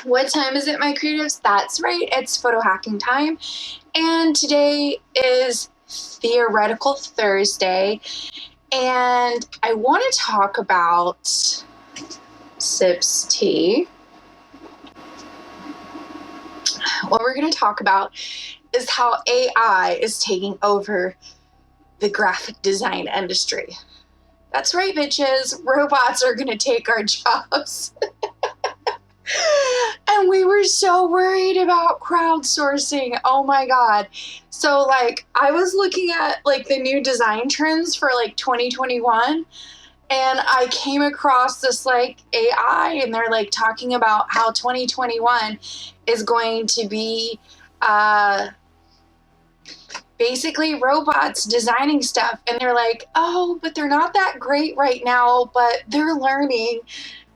What time is it, my creatives? That's right, it's photo hacking time. And today is Theoretical Thursday. And I want to talk about Sips tea. What we're going to talk about is how AI is taking over the graphic design industry. That's right, bitches. Robots are going to take our jobs. And we were so worried about crowdsourcing. Oh my God. So like I was looking at like the new design trends for like 2021, and I came across this like AI, and they're like talking about how 2021 is going to be basically robots designing stuff. And they're like, oh, but they're not that great right now, but they're learning.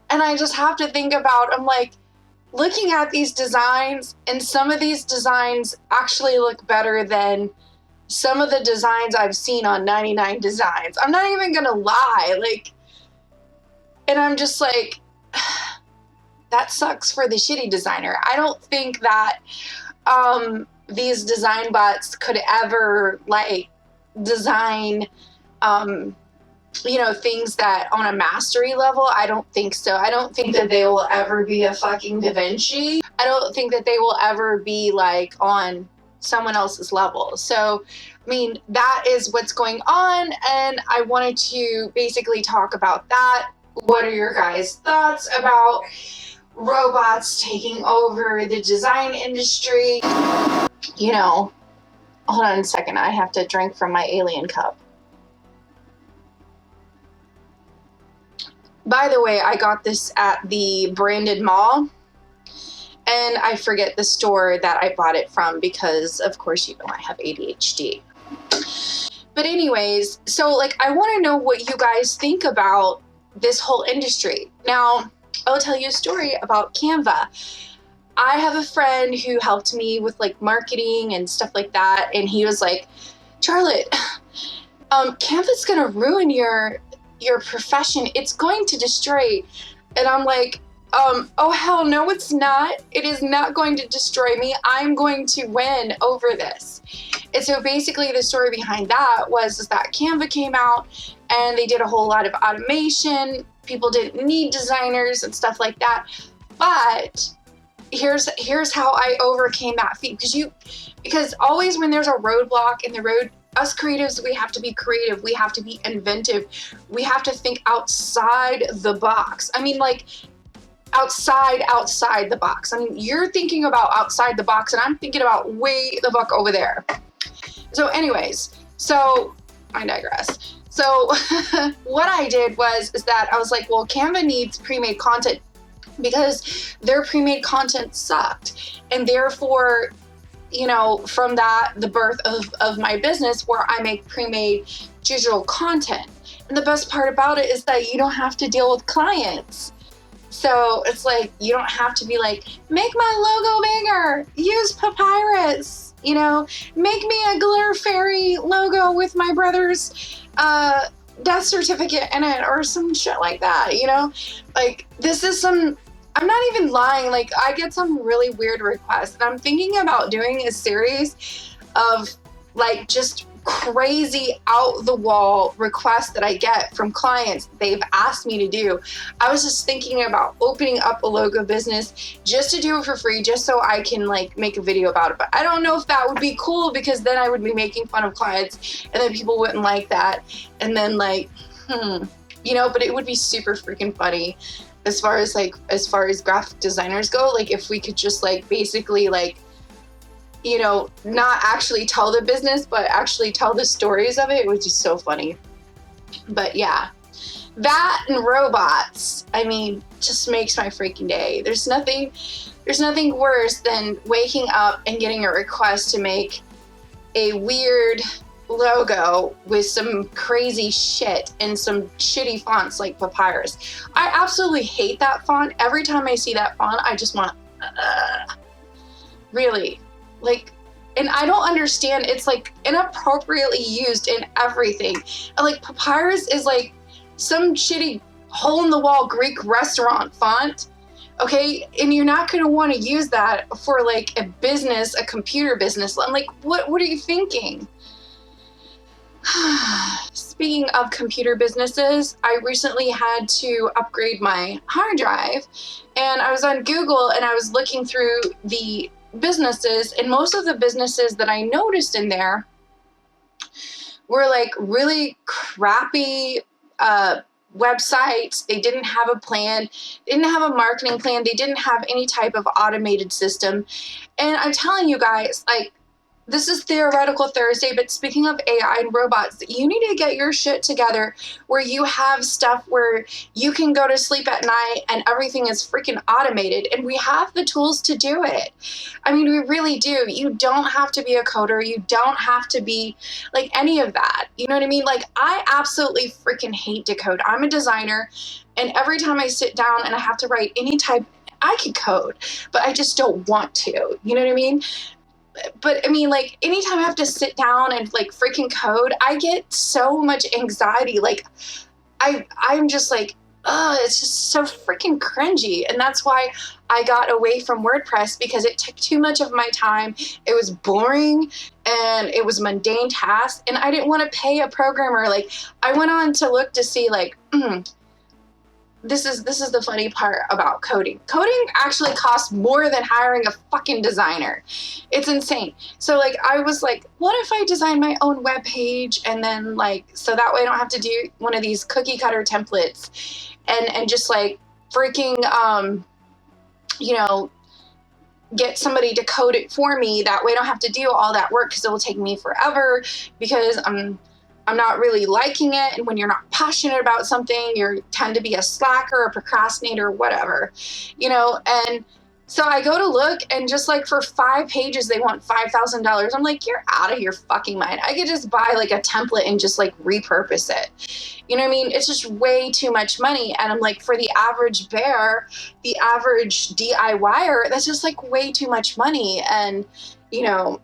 And I just have to think about, I'm like, looking at these designs, and some of these designs actually look better than some of the designs I've seen on 99 Designs. I'm not even gonna lie, like, and I'm just like, that sucks for the shitty designer. I don't think that these design bots could ever like design you know, things that on a mastery level. I don't think so. I don't think that they will ever be a fucking Da Vinci. I don't think that they will ever be like on someone else's level. So, I mean, that is what's going on, and I wanted to basically talk about that. What are your guys' thoughts about robots taking over the design industry? You know, hold on a second. I have to drink from my alien cup. By the way, I got this at the branded mall, and I forget the store that I bought it from because, of course, you know, I have ADHD. But anyways, so like, I want to know what you guys think about this whole industry. Now, I'll tell you a story about Canva. I have a friend who helped me with like marketing and stuff like that, and he was like, Charlotte, Canva's gonna ruin your profession. It's going to destroy. And I'm like, oh hell no, it's not. It is not going to destroy me. I'm going to win over this. And so basically the story behind that was that Canva came out and they did a whole lot of automation. People didn't need designers and stuff like that. But here's how I overcame that feat. Because always when there's a roadblock in the road, us creatives, we have to be creative. We have to be inventive. We have to think outside the box. I mean, like, outside the box. I mean, you're thinking about outside the box, and I'm thinking about way the fuck over there. So anyways, so I digress. So what I did is that I was like, well, Canva needs pre-made content because their pre-made content sucked. And therefore, you know, from that, the birth of my business, where I make pre-made digital content. And the best part about it is that you don't have to deal with clients. So it's like, you don't have to be like, make my logo bigger, use papyrus, you know, make me a glitter fairy logo with my brother's death certificate in it, or some shit like that, you know? Like, this is some, I'm not even lying, like, I get some really weird requests, and I'm thinking about doing a series of like just crazy out the wall requests that I get from clients they've asked me to do. I was just thinking about opening up a logo business just to do it for free, just so I can like make a video about it. But I don't know if that would be cool, because then I would be making fun of clients, and then people wouldn't like that. And then like, you know, but it would be super freaking funny. As far as graphic designers go, like, if we could just like basically like, you know, not actually tell the business, but actually tell the stories of it, it would be so funny. But yeah, that and robots, I mean, just makes my freaking day. There's nothing worse than waking up and getting a request to make a weird logo with some crazy shit and some shitty fonts like Papyrus. I absolutely hate that font. Every time I see that font, I just want, really, like, and I don't understand. It's like inappropriately used in everything. And like, Papyrus is like some shitty hole in the wall Greek restaurant font. Okay, and you're not going to want to use that for like a business, a computer business. I'm like, what are you thinking? Speaking of computer businesses, I recently had to upgrade my hard drive, and I was on Google and I was looking through the businesses, and most of the businesses that I noticed in there were like really crappy websites. They didn't have a plan, they didn't have a marketing plan, they didn't have any type of automated system. And I'm telling you guys, like, this is Theoretical Thursday, but speaking of AI and robots, you need to get your shit together where you have stuff where you can go to sleep at night and everything is freaking automated, and we have the tools to do it. I mean, we really do. You don't have to be a coder. You don't have to be like any of that. You know what I mean? Like, I absolutely freaking hate to code. I'm a designer, and every time I sit down and I have to write any type, I could code, but I just don't want to. You know what I mean? But I mean, like, anytime I have to sit down and like freaking code, I get so much anxiety. Like, I'm just like, it's just so freaking cringy. And that's why I got away from WordPress, because it took too much of my time. It was boring and it was mundane tasks, and I didn't want to pay a programmer. Like, I went on to look to see like, this is the funny part about coding. Coding actually costs more than hiring a fucking designer. It's insane. So like, I was like, what if I design my own web page, and then like, so that way I don't have to do one of these cookie cutter templates and just like freaking, you know, get somebody to code it for me. That way I don't have to do all that work, because it will take me forever, because I'm not really liking it. And when you're not passionate about something, you tend to be a slacker, a procrastinator, whatever, you know. And so I go to look, and just like for 5 pages, they want $5,000. I'm like, you're out of your fucking mind. I could just buy like a template and just like repurpose it. You know what I mean? It's just way too much money. And I'm like, for the average bear, the average DIYer, that's just like way too much money. And, you know,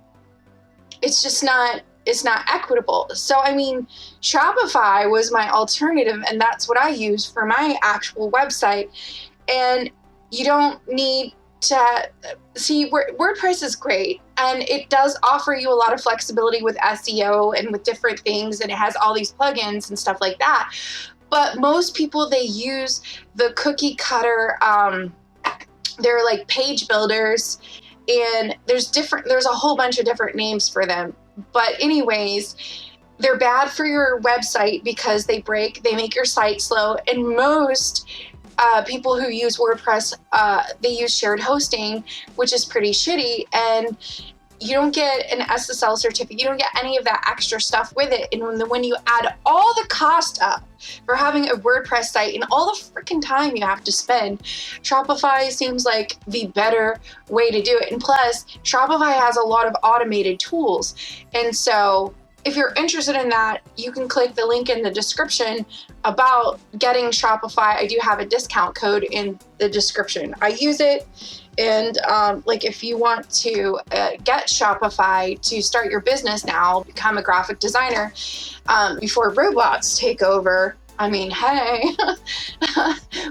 it's just not, it's not equitable. So, I mean, Shopify was my alternative, and that's what I use for my actual website. And you don't need to see, WordPress is great, and it does offer you a lot of flexibility with SEO and with different things, and it has all these plugins and stuff like that. But most people, they use the cookie cutter, they're like page builders, and there's a whole bunch of different names for them. But anyways, they're bad for your website because they make your site slow. And most people who use WordPress, they use shared hosting, which is pretty shitty. And you don't get an SSL certificate. You don't get any of that extra stuff with it. And when you add all the cost up for having a WordPress site and all the freaking time you have to spend, Shopify seems like the better way to do it. And plus, Shopify has a lot of automated tools. And so if you're interested in that, you can click the link in the description about getting Shopify. I do have a discount code in the description. I use it. And like, if you want to get Shopify to start your business now, become a graphic designer before robots take over, I mean, hey,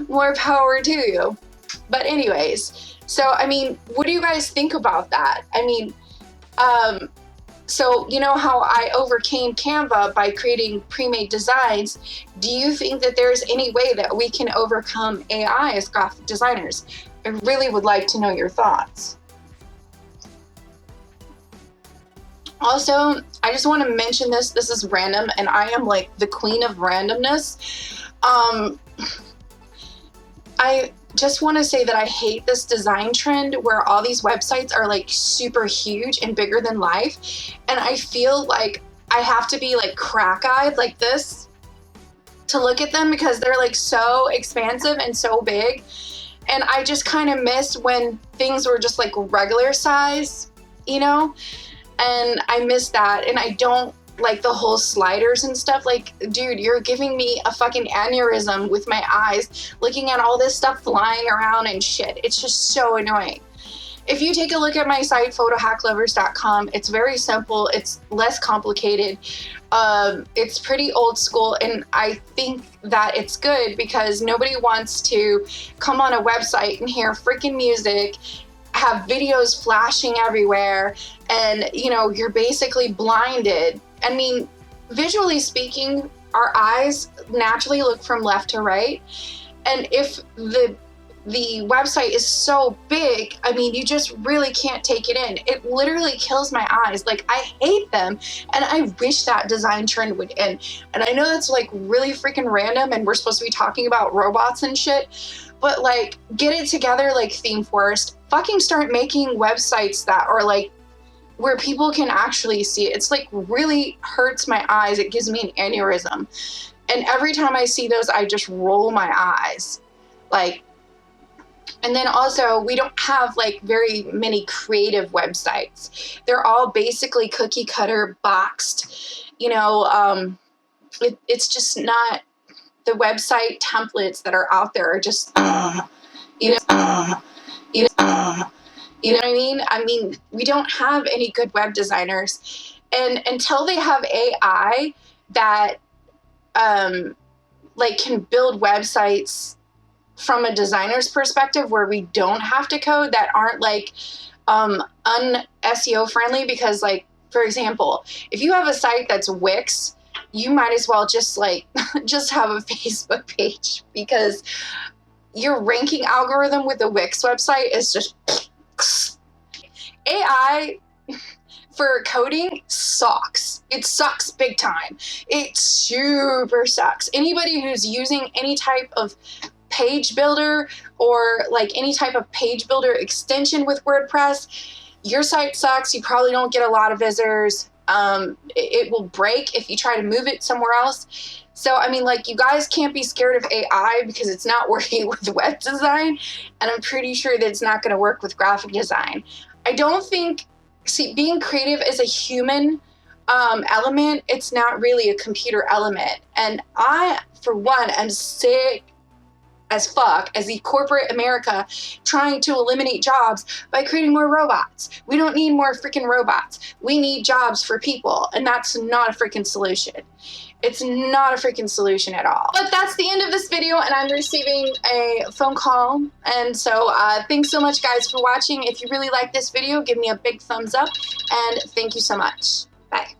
more power to you. But anyways, so, I mean, what do you guys think about that? I mean, so you know how I overcame Canva by creating pre-made designs? Do you think that there's any way that we can overcome AI as graphic designers? I really would like to know your thoughts. Also, I just want to mention this. This is random, and I am like the queen of randomness. I just want to say that I hate this design trend where all these websites are like super huge and bigger than life. And I feel like I have to be like crack-eyed like this to look at them, because they're like so expansive and so big. And I just kind of miss when things were just like regular size, you know? And I miss that. And I don't like the whole sliders and stuff. Like, dude, you're giving me a fucking aneurysm with my eyes looking at all this stuff flying around and shit. It's just so annoying. If you take a look at my site, photohacklovers.com, it's very simple. It's less complicated. It's pretty old school, and I think that it's good because nobody wants to come on a website and hear freaking music, have videos flashing everywhere, and you're basically blinded. I mean, visually speaking, our eyes naturally look from left to right, and if the website is so big, I mean, you just really can't take it in. It literally kills my eyes. Like, I hate them, and I wish that design trend would end. And I know that's like really freaking random, and we're supposed to be talking about robots and shit, but like, get it together, like Theme Forest. Fucking start making websites that are like where people can actually see it. It's like really hurts my eyes. It gives me an aneurysm. And every time I see those, I just roll my eyes. Like, and then also, we don't have like very many creative websites. They're all basically cookie cutter, boxed. It's just not, the website templates that are out there are just, you know what I mean? I mean, we don't have any good web designers, and until they have AI that like can build websites from a designer's perspective where we don't have to code, that aren't like un-SEO friendly, because like, for example, if you have a site that's Wix, you might as well just like just have a Facebook page, because your ranking algorithm with the Wix website is just AI for coding sucks. It sucks big time. It super sucks. Anybody who's using any type of page builder or like any type of page builder extension with WordPress, your site sucks. You probably don't get a lot of visitors. It will break if you try to move it somewhere else. So, I mean, like, you guys can't be scared of AI because it's not working with web design, and I'm pretty sure that it's not going to work with graphic design. I don't think, being creative is a human element. It's not really a computer element. And I, for one, am sick as fuck as the corporate America trying to eliminate jobs by creating more robots. We don't need more freaking robots. We need jobs for people, and that's not a freaking solution. It's not a freaking solution at all. But that's the end of this video, and I'm receiving a phone call. And so thanks so much, guys, for watching. If you really like this video, give me a big thumbs up, and thank you so much. Bye.